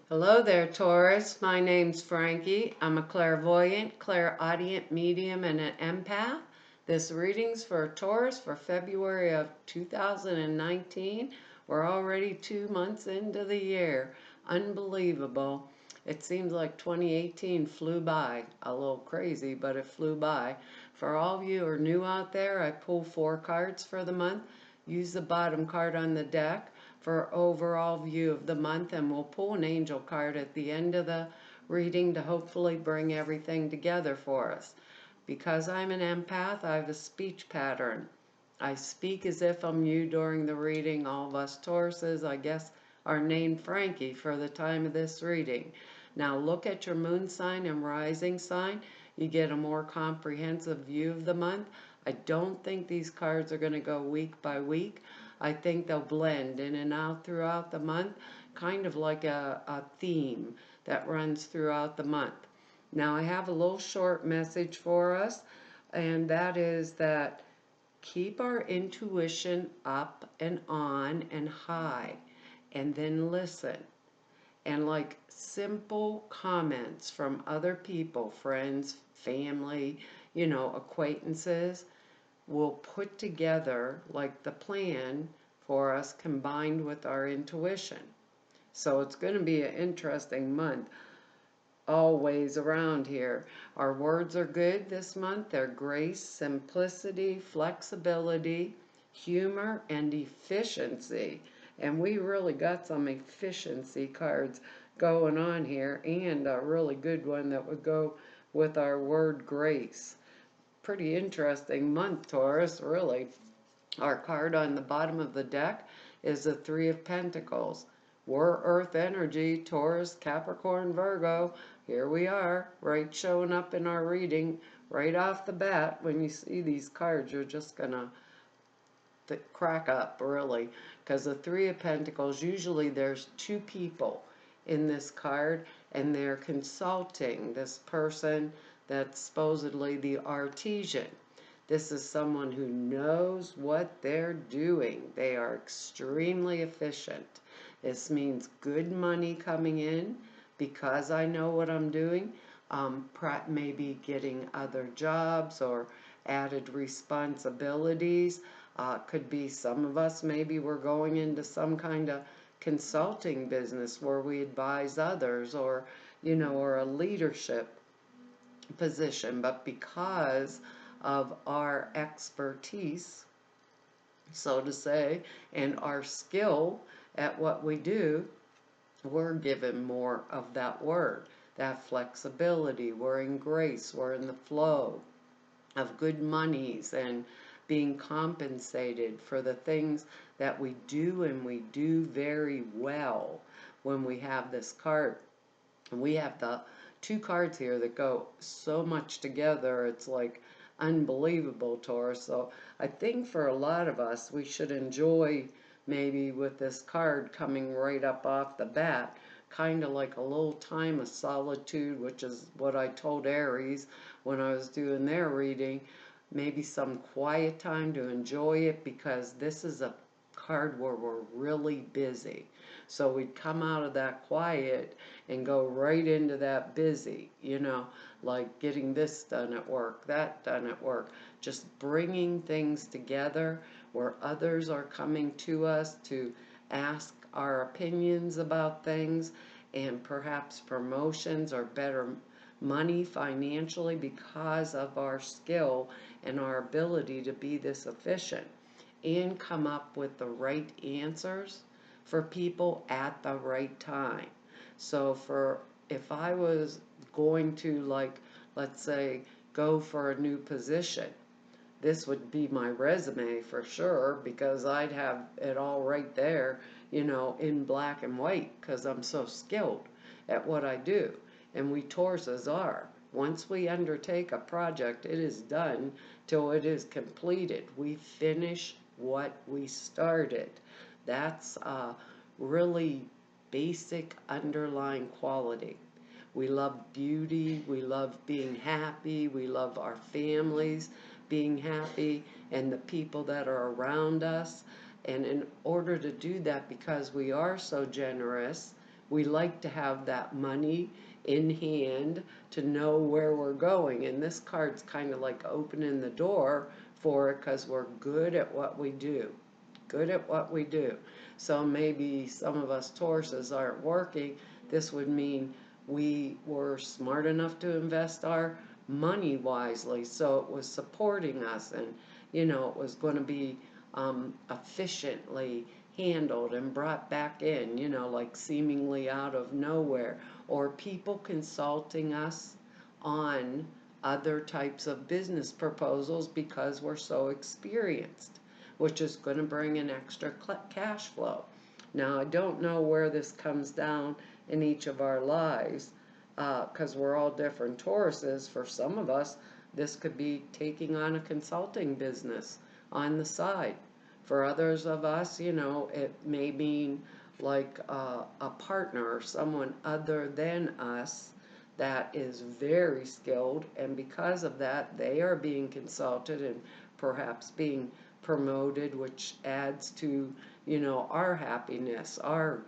Hello there, Taurus. My name's Frankie. I'm a clairvoyant, clairaudient medium, and an empath. This reading's for Taurus for February of 2019. We're already 2 months into the year. Unbelievable. It seems like 2018 flew by. A little crazy, but it flew by. For all of you who are new out there, I pull 4 cards for the month. Use the bottom card on the deck for overall view of the month, and we'll pull an angel card at the end of the reading to hopefully bring everything together for us. Because I'm an empath, I have a speech pattern. I speak as if I'm you during the reading. All of us Tauruses, I guess, are named Frankie for the time of this reading. Now look at your moon sign and rising sign. You get a more comprehensive view of the month. I don't think these cards are going to go week by week. I think they'll blend in and out throughout the month, kind of like a theme that runs throughout the month. Now I have a little short message for us, and that is that keep our intuition up and on and high, and then listen. And like simple comments from other people, friends, family, acquaintances, will put together like the plan for us combined with our intuition. So it's going to be an interesting month always around here. Our words are good this month. They're grace, simplicity, flexibility, humor, and efficiency. And we really got some efficiency cards going on here, and a really good one that would go with our word grace. Pretty interesting month, Taurus, really. Our card on the bottom of the deck is the Three of Pentacles. We're Earth energy, Taurus, Capricorn, Virgo. Here we are, right showing up in our reading right off the bat. When you see these cards, you're just going to crack up, really. Because the Three of Pentacles, usually there's two people in this card, and they're consulting this person that's supposedly the artesian. This is someone who knows what they're doing. They are extremely efficient. This means good money coming in because I know what I'm doing. Maybe getting other jobs or added responsibilities. Could be some of us, maybe we're going into some kind of consulting business where we advise others, or a leadership position. But because of our expertise, so to say, and our skill at what we do, we're given more of that word, that flexibility. We're in grace, we're in the flow of good monies and being compensated for the things that we do, and we do very well when we have this card. And we have the 2 cards here that go so much together, it's like unbelievable, Taurus. So I think for a lot of us, we should enjoy, maybe with this card coming right up off the bat, kind of like a little time of solitude, which is what I told Aries when I was doing their reading. Maybe some quiet time to enjoy it, because this is a card where we're really busy. So we'd come out of that quiet and go right into that busy, like getting this done at work, that done at work, just bringing things together where others are coming to us to ask our opinions about things, and perhaps promotions or better money financially because of our skill and our ability to be this efficient and come up with the right answers for people at the right time. So if I was going to, like, let's say, go for a new position, this would be my resume for sure, because I'd have it all right there, in black and white, because I'm so skilled at what I do. And we Tauruses are. Once we undertake a project, it is done till it is completed. We finish what we started. That's a really basic underlying quality. We love beauty, we love being happy, we love our families being happy, and the people that are around us. And in order to do that, because we are so generous, we like to have that money in hand to know where we're going. And this card's kind of like opening the door for it because we're good at what we do. Good at what we do. So maybe some of us Tauruses aren't working. This would mean we were smart enough to invest our money wisely, so it was supporting us, and it was going to be efficiently handled and brought back in, like seemingly out of nowhere, or people consulting us on other types of business proposals because we're so experienced, which is going to bring in extra cash flow. Now, I don't know where this comes down in each of our lives because we're all different Tauruses. For some of us, this could be taking on a consulting business on the side. For others of us, it may mean like a partner or someone other than us that is very skilled, and because of that, they are being consulted and perhaps being promoted, which adds to, our happiness, our,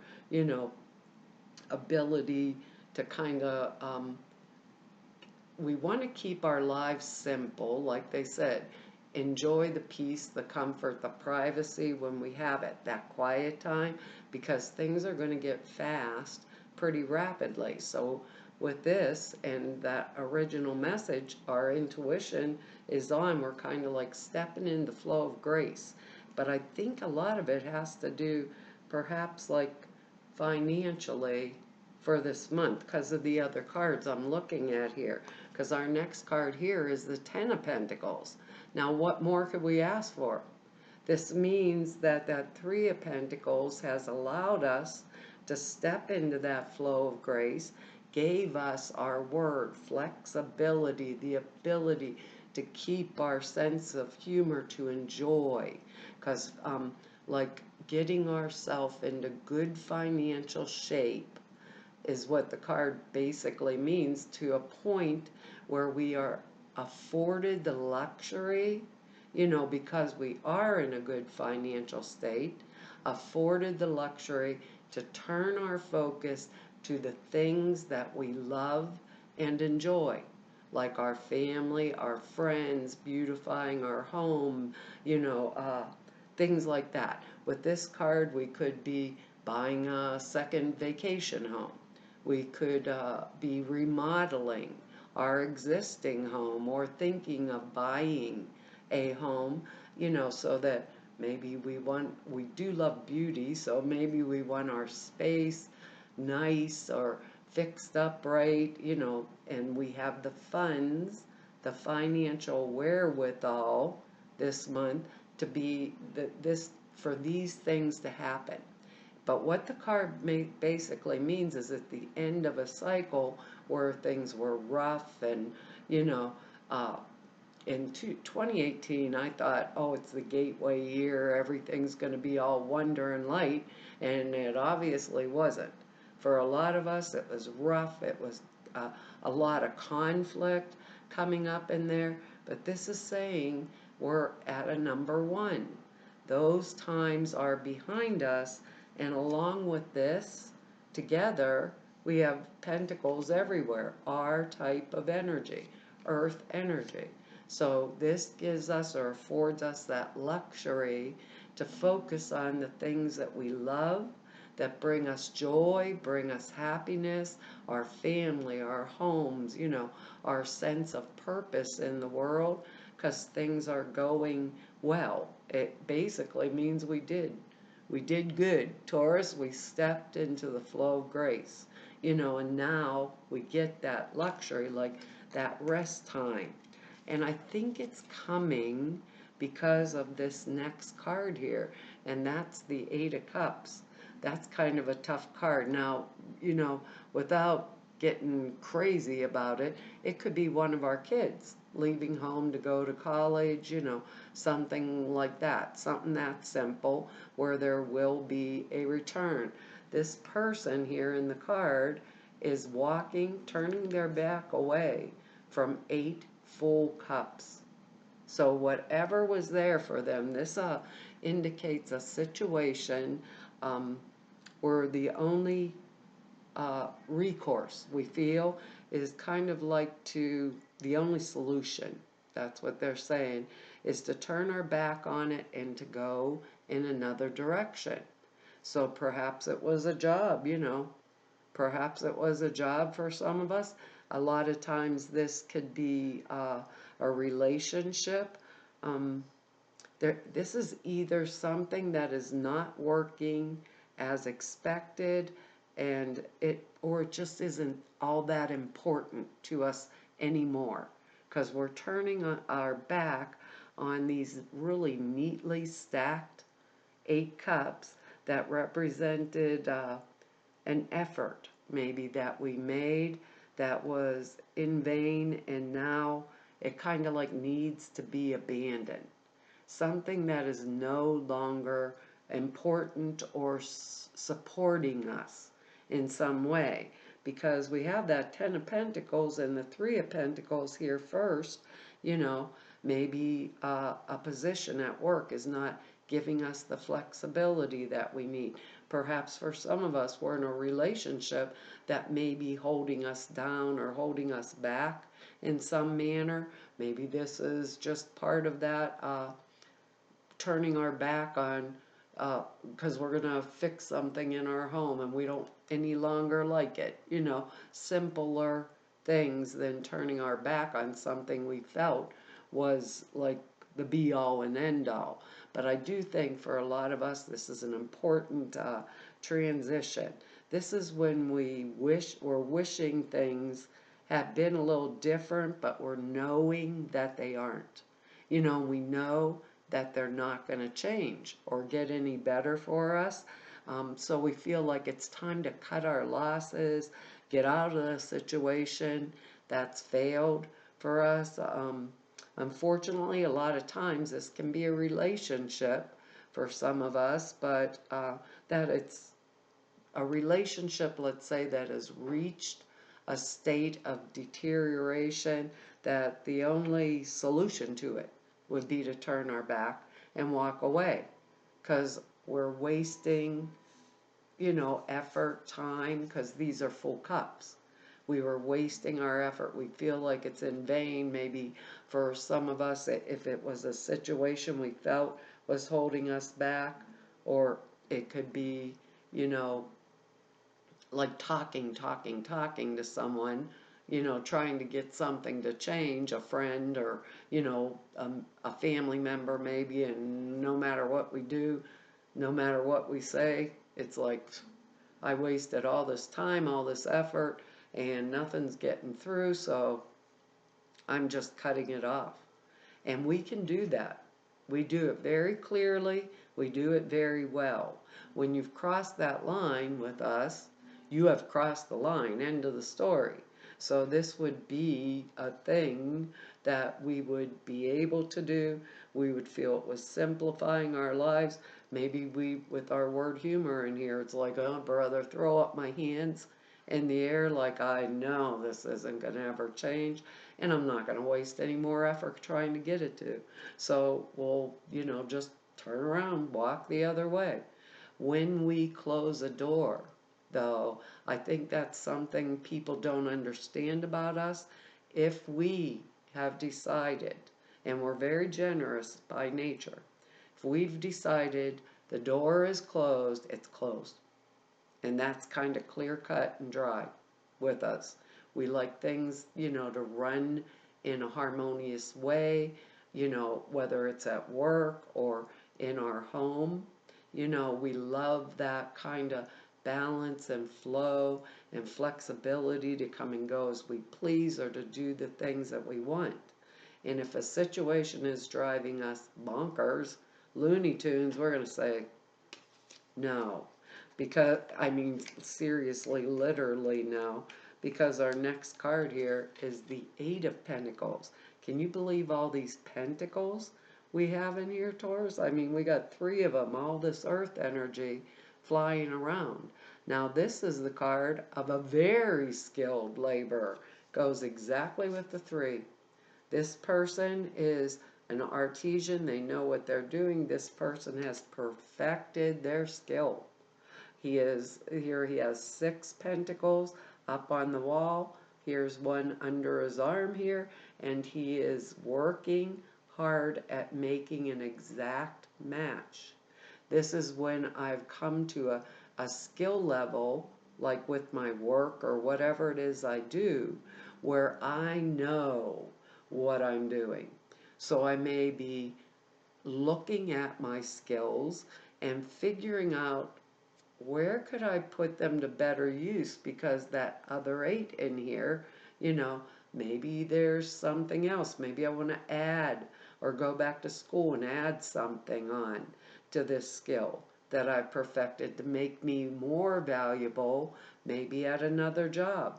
ability to kind of, we want to keep our lives simple, like they said. Enjoy the peace, the comfort, the privacy when we have it, that quiet time, because things are going to get fast pretty rapidly. So with this and that original message, our intuition is on. We're kind of like stepping in the flow of grace. But I think a lot of it has to do perhaps like financially for this month because of the other cards I'm looking at here. Because our next card here is the Ten of Pentacles. Now, what more could we ask for? This means that that Three of Pentacles has allowed us to step into that flow of grace, gave us our word, flexibility, the ability to keep our sense of humor, to enjoy. Because, like, getting ourselves into good financial shape is what the card basically means, to a point where we are afforded the luxury, because we are in a good financial state, afforded the luxury to turn our focus to the things that we love and enjoy, like our family, our friends, beautifying our home, things like that. With this card, we could be buying a second vacation home. We could be remodeling our existing home or thinking of buying a home, so that maybe we do love beauty, so maybe we want our space nice or fixed up right, and we have the funds, the financial wherewithal this month to be for these things to happen. But what the card basically means is at the end of a cycle where things were rough and, in 2018, I thought, oh, it's the gateway year, everything's going to be all wonder and light, and it obviously wasn't. For a lot of us, it was rough, it was a lot of conflict coming up in there, but this is saying we're at a number one. Those times are behind us. And along with this, together, we have pentacles everywhere, our type of energy, earth energy. So this gives us or affords us that luxury to focus on the things that we love, that bring us joy, bring us happiness, our family, our homes, our sense of purpose in the world, because things are going well. It basically means we did good. Taurus, we stepped into the flow of grace, and now we get that luxury, like that rest time. And I think it's coming because of this next card here, and that's the Eight of Cups. That's kind of a tough card. Now, without getting crazy about it, it could be one of our kids leaving home to go to college, something like that, something that simple where there will be a return. This person here in the card is turning their back away from 8 full cups. So whatever was there for them, this indicates a situation where the only recourse we feel is kind of like to the only solution. That's what they're saying, is to turn our back on it and to go in another direction. So perhaps it was a job, perhaps it was a job for some of us. A lot of times this could be a relationship. Um, this is either something that is not working as expected, and or it just isn't all that important to us anymore, because we're turning our back on these really neatly stacked 8 cups that represented an effort maybe that we made that was in vain, and now it kind of like needs to be abandoned. Something that is no longer important or supporting us in some way, because we have that 10 of Pentacles and the 3 of Pentacles here first. Maybe a position at work is not giving us the flexibility that we need. Perhaps for some of us, we're in a relationship that may be holding us down or holding us back in some manner. Maybe this is just part of that turning our back on, because we're going to fix something in our home and we don't any longer like it. Simpler things than turning our back on something we felt was like the be all and end all. But I do think for a lot of us, this is an important transition. This is when we're wishing things have been a little different, but we're knowing that they aren't. We know that they're not going to change or get any better for us. So we feel like it's time to cut our losses, get out of the situation that's failed for us. Unfortunately, a lot of times this can be a relationship for some of us, but that it's a relationship, let's say, that has reached a state of deterioration that the only solution to it would be to turn our back and walk away, because we're wasting, effort, time, because these are full cups. We were wasting our effort. We feel like it's in vain. Maybe for some of us, if it was a situation we felt was holding us back, or it could be, like talking to someone, trying to get something to change, a friend or, a family member maybe, and no matter what we do, no matter what we say, it's like, I wasted all this time, all this effort, and nothing's getting through, so I'm just cutting it off. And we can do that. We do it very clearly. We do it very well. When you've crossed that line with us, you have crossed the line. End of the story. So this would be a thing that we would be able to do. We would feel it was simplifying our lives. Maybe with our word humor in here, it's like, oh, brother, throw up my hands in the air like I know this isn't going to ever change, and I'm not going to waste any more effort trying to get it to. So we'll, just turn around, walk the other way. When we close a door, though, I think that's something people don't understand about us. If we have decided, and we're very generous by nature, if we've decided the door is closed, it's closed. And that's kind of clear cut and dry with us. We like things, to run in a harmonious way, whether it's at work or in our home. We love that kind of balance and flow and flexibility to come and go as we please, or to do the things that we want. And if a situation is driving us bonkers, Looney Tunes, we're going to say no. Because, seriously, literally no. Because our next card here is the 8 of Pentacles. Can you believe all these pentacles we have in here, Taurus? We got 3 of them, all this earth energy flying around. Now, this is the card of a very skilled laborer. Goes exactly with the 3. This person is an artisan. They know what they're doing. This person has perfected their skill. He is here, he has 6 pentacles up on the wall. Here's one under his arm here, and he is working hard at making an exact match. This is when I've come to a skill level, like with my work or whatever it is I do, where I know what I'm doing. So I may be looking at my skills and figuring out where could I put them to better use, because that other 8 in here, you know, maybe there's something else. Maybe I want to add or go back to school and add something on to this skill that I've perfected to make me more valuable, maybe at another job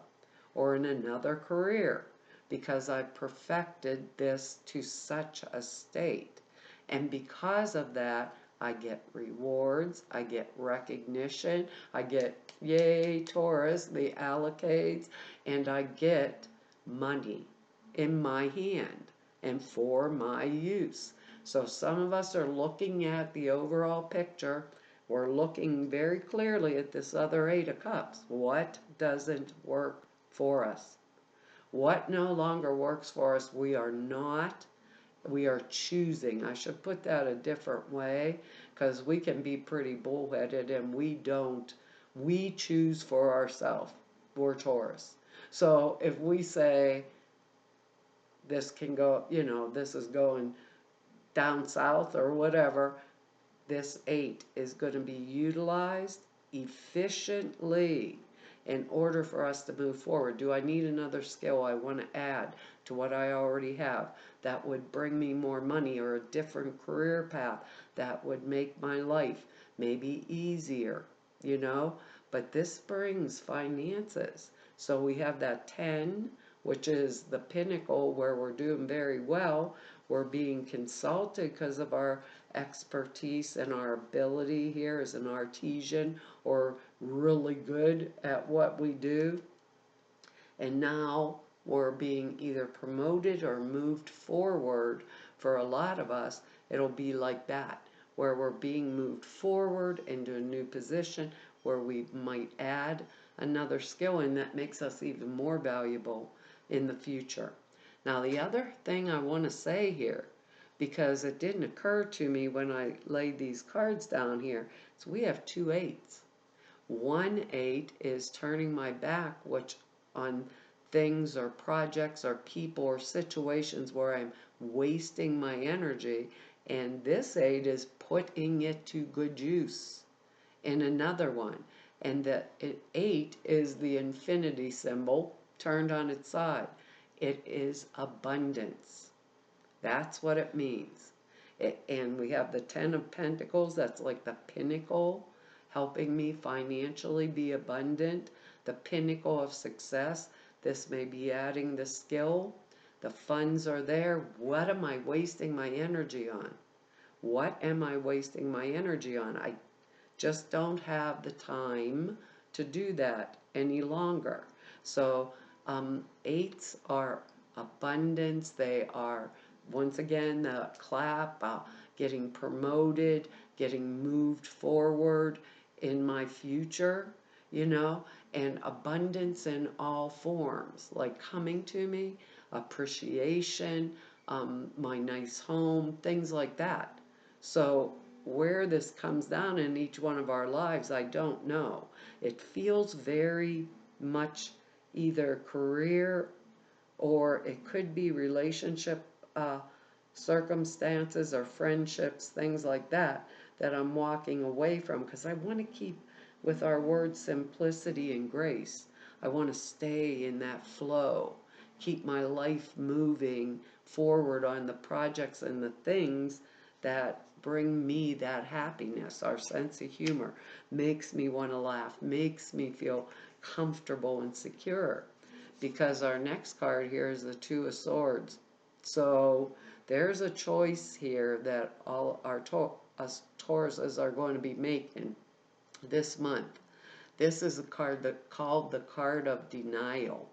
or in another career, because I've perfected this to such a state. And because of that, I get rewards, I get recognition, I get, yay, Taurus, the allocates, and I get money in my hand and for my use. So some of us are looking at the overall picture. We're looking very clearly at this other 8 of Cups. What doesn't work for us? What no longer works for us? We are choosing. I should put that a different way, because we can be pretty bullheaded and we don't. We choose for ourselves. We're Taurus. So if we say this can go, this is going down south or whatever, this 8 is going to be utilized efficiently in order for us to move forward. Do I need another skill I want to add to what I already have that would bring me more money, or a different career path that would make my life maybe easier, But this brings finances. So we have that 10, which is the pinnacle where we're doing very well. We're being consulted because of our expertise and our ability here as an artisan, or really good at what we do. And now we're being either promoted or moved forward. For a lot of us, it'll be like that, where we're being moved forward into a new position where we might add another skill, and that makes us even more valuable in the future. Now, the other thing I want to say here, because it didn't occur to me when I laid these cards down here, is we have 2 8s. 1 8 is turning my back, which on things or projects or people or situations where I'm wasting my energy, and this 8 is putting it to good use in another one. And the 8 is the infinity symbol turned on its side. It is abundance. That's what it means. And we have the 10 of Pentacles. That's like the pinnacle, helping me financially be abundant. The pinnacle of success. This may be adding the skill. The funds are there. What am I wasting my energy on? What am I wasting my energy on? I just don't have the time to do that any longer. So 8s are abundance. They are, once again, the clap, getting promoted, getting moved forward in my future, and abundance in all forms, like coming to me, appreciation, my nice home, things like that. So where this comes down in each one of our lives, I don't know. It feels very much either career, or it could be relationship circumstances or friendships, things like that I'm walking away from, because I want to keep with our word simplicity and grace. I want to stay in that flow, keep my life moving forward on the projects and the things that bring me that happiness. Our sense of humor makes me want to laugh, makes me feel comfortable and secure. Because our next card here is the 2 of Swords. So there's a choice here that all our us Tauruses are going to be making this month. This is a card called the card of denial.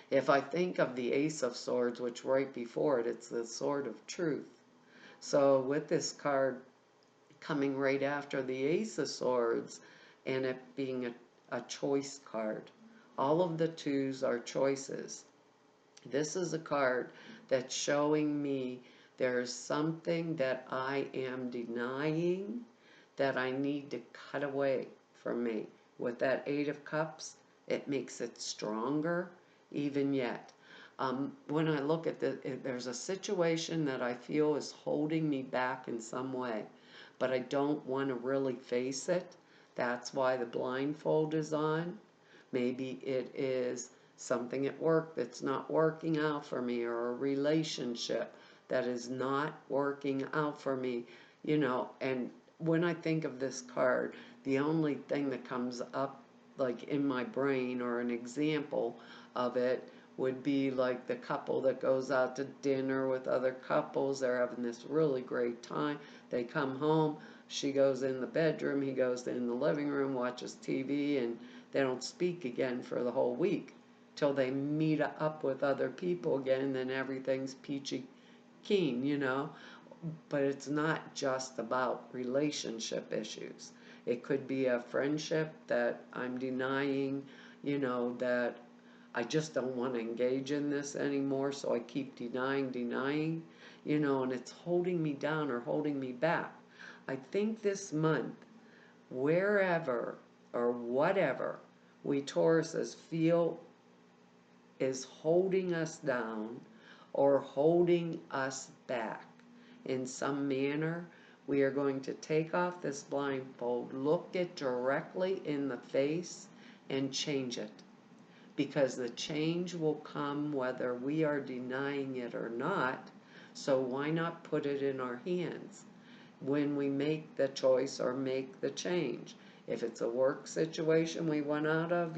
If I think of the Ace of Swords, which right before it, it's the Sword of Truth. So with this card coming right after the Ace of Swords, and it being a choice card. All of the twos are choices. This is a card that's showing me there's something that I am denying that I need to cut away from me. With that Eight of Cups, it makes it stronger even yet. When I look at there's a situation that I feel is holding me back in some way, but I don't want to really face it. That's why the blindfold is on. Maybe it is something at work that's not working out for me, or a relationship that is not working out for me, and when I think of this card, the only thing that comes up like in my brain, or an example of it, would be like the couple that goes out to dinner with other couples. They're having this really great time. They come home, she goes in the bedroom, he goes in the living room, watches TV, and they don't speak again for the whole week till they meet up with other people again, then everything's peachy keen. But it's not just about relationship issues. It could be a friendship that I'm denying, that I just don't want to engage in this anymore, so I keep denying, and it's holding me down or holding me back. I think this month, wherever or whatever we Tauruses feel is holding us down or holding us back in some manner, we are going to take off this blindfold, look it directly in the face, and change it. Because the change will come whether we are denying it or not, so why not put it in our hands when we make the choice or make the change? If it's a work situation we want out of,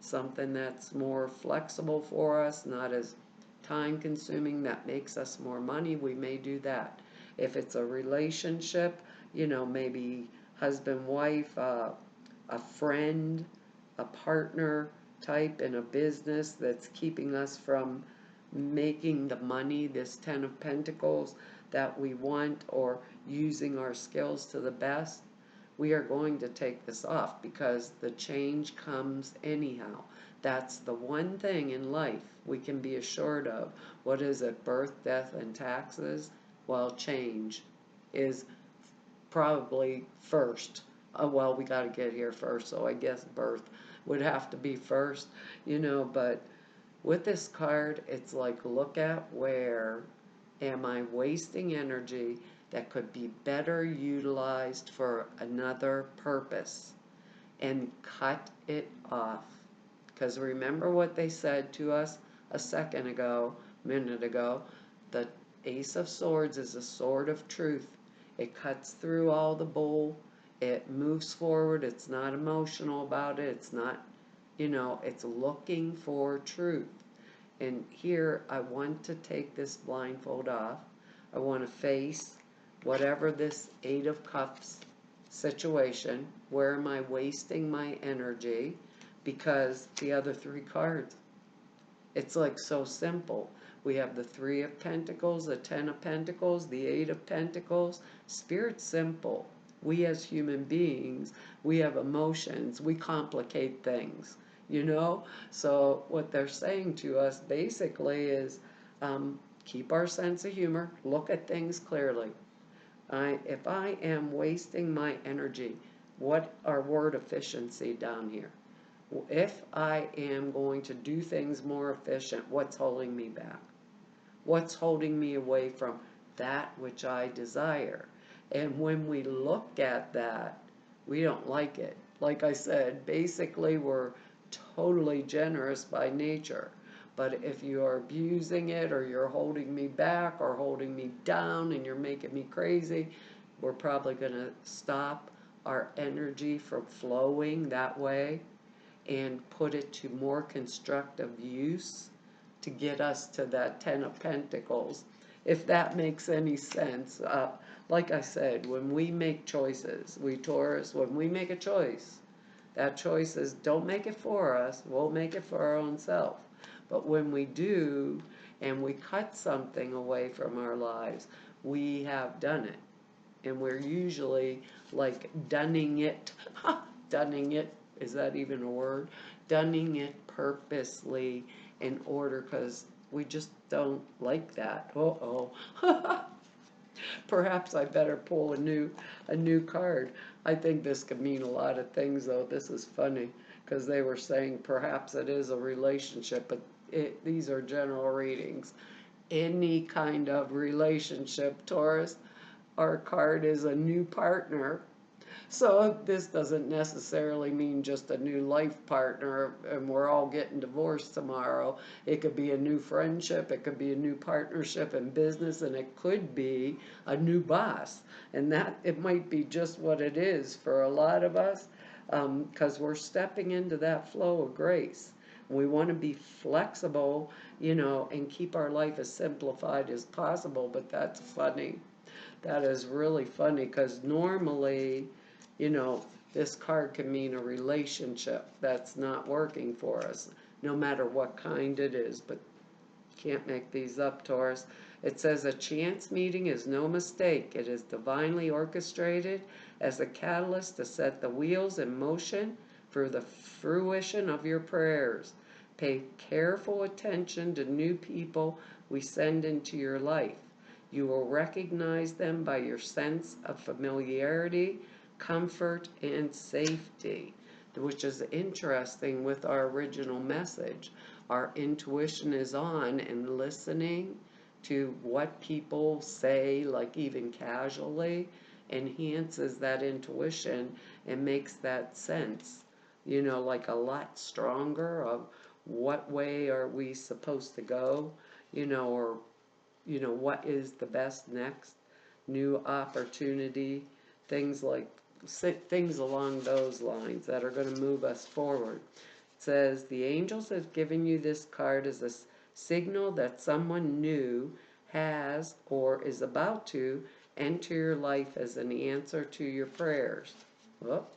something that's more flexible for us, not as time consuming, that makes us more money, we may do that. If it's a relationship, maybe husband, wife, a friend, a partner type in a business that's keeping us from making the money, this Ten of Pentacles, that we want, or using our skills to the best, we are going to take this off because the change comes anyhow. That's the one thing in life we can be assured of. What is it? Birth, death, and taxes? Well, change is probably first. Well, we got to get here first, so I guess birth would have to be first, but with this card, it's like, look at where am I wasting energy that could be better utilized for another purpose, and cut it off. Because remember what they said to us a minute ago, the Ace of Swords is a sword of truth. It cuts through all the bull. It moves forward. It's not emotional about it. It's not, it's looking for truth. And here I want to take this blindfold off. I want to face whatever this Eight of Cups situation. Where am I wasting my energy? Because the other three cards, it's like so simple. We have the Three of Pentacles, the Ten of Pentacles, the Eight of Pentacles. Spirit's simple. We as human beings, we have emotions. We complicate things, So what they're saying to us basically is keep our sense of humor, look at things clearly. If I am wasting my energy, what our word efficiency down here? If I am going to do things more efficient, what's holding me back? What's holding me away from that which I desire? And when we look at that, we don't like it. Like I said, basically we're totally generous by nature. But if you are abusing it, or you're holding me back or holding me down and you're making me crazy, we're probably going to stop our energy from flowing that way and put it to more constructive use to get us to that Ten of Pentacles, if that makes any sense. Like I said, when we make choices, we Taurus, when we make a choice, that choice is don't make it for us, we'll make it for our own self. But when we do, and we cut something away from our lives, we have done it. And we're usually like dunning it dunning it, is that even a word? Dunning it purposely in order, because we just don't like that. Uh-oh. Perhaps I better pull a new card. I think this could mean a lot of things, though. This is funny because they were saying perhaps it is a relationship, but these are general readings. Any kind of relationship, Taurus. Our card is a new partner. So this doesn't necessarily mean just a new life partner and we're all getting divorced tomorrow. It could be a new friendship, it could be a new partnership in business, and it could be a new boss. And that, it might be just what it is for a lot of us, because we're stepping into that flow of grace. We want to be flexible, and keep our life as simplified as possible, but that's funny. That is really funny because normally, this card can mean a relationship that's not working for us, no matter what kind it is, but can't make these up, Taurus. It says a chance meeting is no mistake. It is divinely orchestrated as a catalyst to set the wheels in motion for the fruition of your prayers. Pay careful attention to new people we send into your life. You will recognize them by your sense of familiarity, comfort, and safety, which is interesting with our original message. Our intuition is on, and listening to what people say, like even casually, enhances that intuition and makes that sense, like a lot stronger of what way are we supposed to go, or what is the best next new opportunity, things like things along those lines that are going to move us forward. It says the angels have given you this card as a signal that someone new has or is about to enter your life as an answer to your prayers. Well,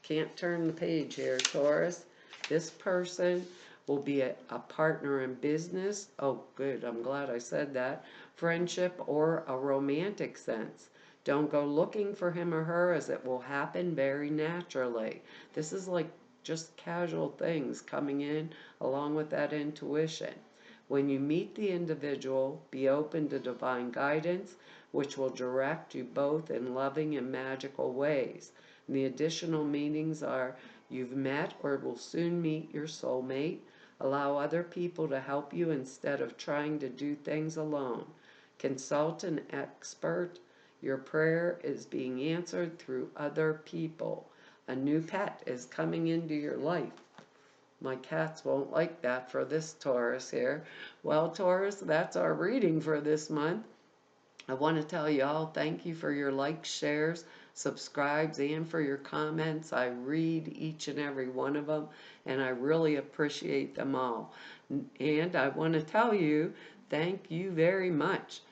can't turn the page here, Taurus. This person will be a partner in business. Oh, good. I'm glad I said that. Friendship or a romantic sense. Don't go looking for him or her, as it will happen very naturally. This is like just casual things coming in along with that intuition. When you meet the individual, be open to divine guidance, which will direct you both in loving and magical ways. And the additional meanings are you've met or will soon meet your soulmate. Allow other people to help you instead of trying to do things alone. Consult an expert. Your prayer is being answered through other people. A new pet is coming into your life. My cats won't like that for this Taurus here. Well, Taurus, that's our reading for this month. I want to tell you all thank you for your likes, shares, subscribes, and for your comments. I read each and every one of them, and I really appreciate them all. And I want to tell you thank you very much.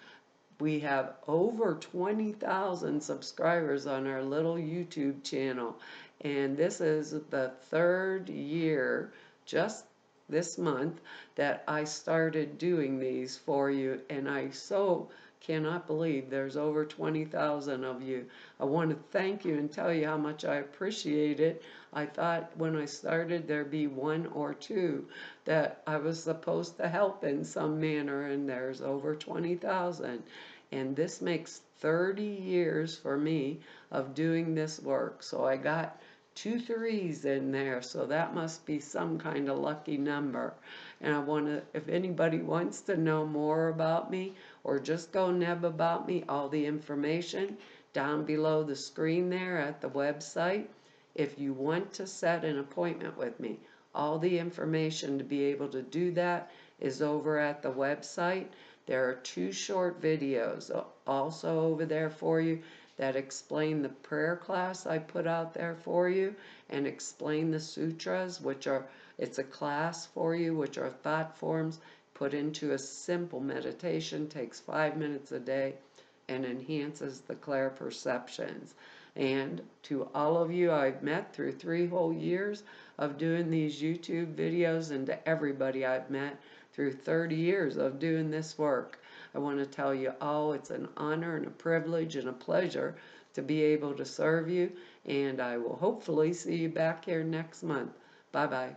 We have over 20,000 subscribers on our little YouTube channel, and this is the third year, just this month, that I started doing these for you, and I so cannot believe there's over 20,000 of you. I want to thank you and tell you how much I appreciate it. I thought when I started there'd be one or two that I was supposed to help in some manner, and there's over 20,000. And this makes 30 years for me of doing this work. So I got 2 3s in there, so that must be some kind of lucky number. And I want to, if anybody wants to know more about me or just go neb about me, all the information down below the screen there at the website. If you want to set an appointment with me, all the information to be able to do that is over at the website. There are 2 short videos also over there for you that explain the prayer class I put out there for you, and explain the sutras, which are, it's a class for you, which are thought forms put into a simple meditation, takes 5 minutes a day, and enhances the clair perceptions. And to all of you I've met through 3 whole years of doing these YouTube videos, and to everybody I've met through 30 years of doing this work, I want to tell you all it's an honor and a privilege and a pleasure to be able to serve you and I will hopefully see you back here next month. Bye-bye.